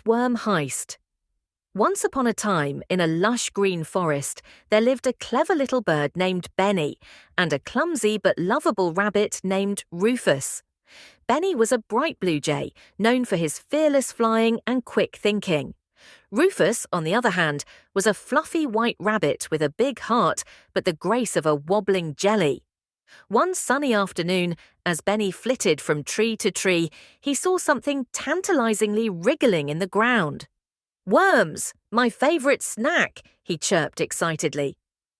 Worm Heist. Once upon a time, in a lush green forest, there lived a clever little bird named Benny and a clumsy but lovable rabbit named Rufus. Benny was a bright blue jay, known for his fearless flying and quick thinking. Rufus, on the other hand, was a fluffy white rabbit with a big heart but the grace of a wobbling jelly. One sunny afternoon, as Benny flitted from tree to tree, he saw something tantalizingly wriggling in the ground. "Worms, my favorite snack," he chirped excitedly.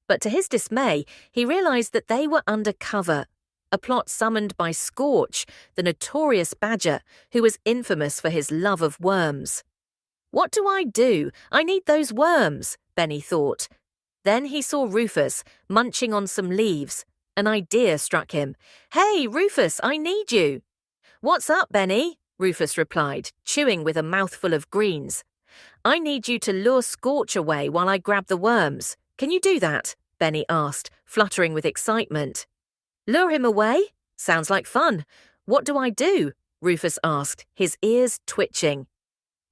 But to his dismay, he realized that they were under cover, a plot summoned by Scorch, the notorious badger, who was infamous for his love of worms. "What do I do? I need those worms," Benny thought. Then he saw Rufus munching on some leaves. An idea struck him. "Hey, Rufus, I need you." "What's up, Benny?" Rufus replied, chewing with a mouthful of greens. "I need you to lure Scorch away while I grab the worms. Can you do that?" Benny asked, fluttering with excitement. "Lure him away? Sounds like fun. What do I do?" Rufus asked, his ears twitching.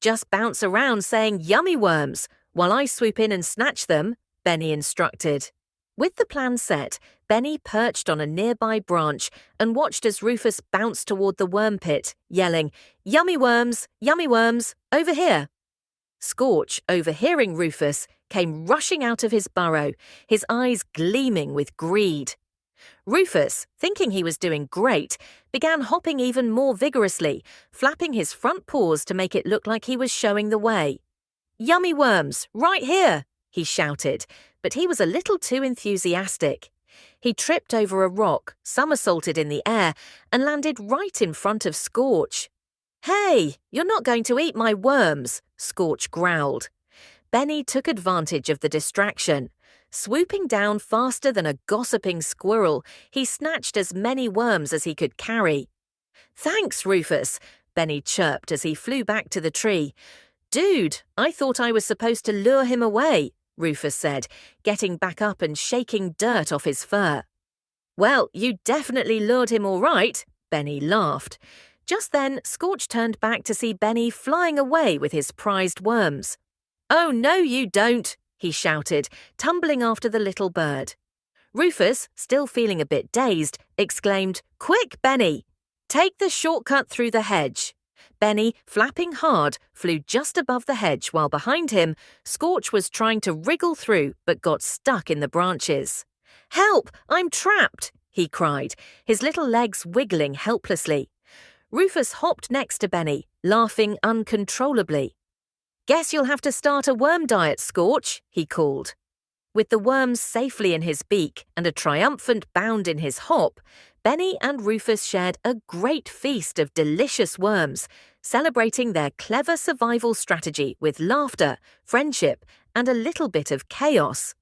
"Just bounce around saying yummy worms while I swoop in and snatch them," Benny instructed. With the plan set, Benny perched on a nearby branch and watched as Rufus bounced toward the worm pit, yelling, yummy worms, over here." Scorch, overhearing Rufus, came rushing out of his burrow, his eyes gleaming with greed. Rufus, thinking he was doing great, began hopping even more vigorously, flapping his front paws to make it look like he was showing the way. "Yummy worms, right here," he shouted, but he was a little too enthusiastic. He tripped over a rock, somersaulted in the air, and landed right in front of Scorch. "Hey, you're not going to eat my worms," Scorch growled. Benny took advantage of the distraction. Swooping down faster than a gossiping squirrel, he snatched as many worms as he could carry. "Thanks, Rufus," Benny chirped as he flew back to the tree. "Dude, I thought I was supposed to lure him away," Rufus said, getting back up and shaking dirt off his fur. "Well, you definitely lured him all right," Benny laughed. Just then, Scorch turned back to see Benny flying away with his prized worms. "Oh, no, you don't," he shouted, tumbling after the little bird. Rufus, still feeling a bit dazed, exclaimed, "Quick, Benny! Take the shortcut through the hedge." Benny, flapping hard, flew just above the hedge while behind him, Scorch was trying to wriggle through but got stuck in the branches. "Help! I'm trapped!" he cried, his little legs wiggling helplessly. Rufus hopped next to Benny, laughing uncontrollably. "Guess you'll have to start a worm diet, Scorch," he called. With the worms safely in his beak and a triumphant bound in his hop, Benny and Rufus shared a great feast of delicious worms, celebrating their clever survival strategy with laughter, friendship, and a little bit of chaos.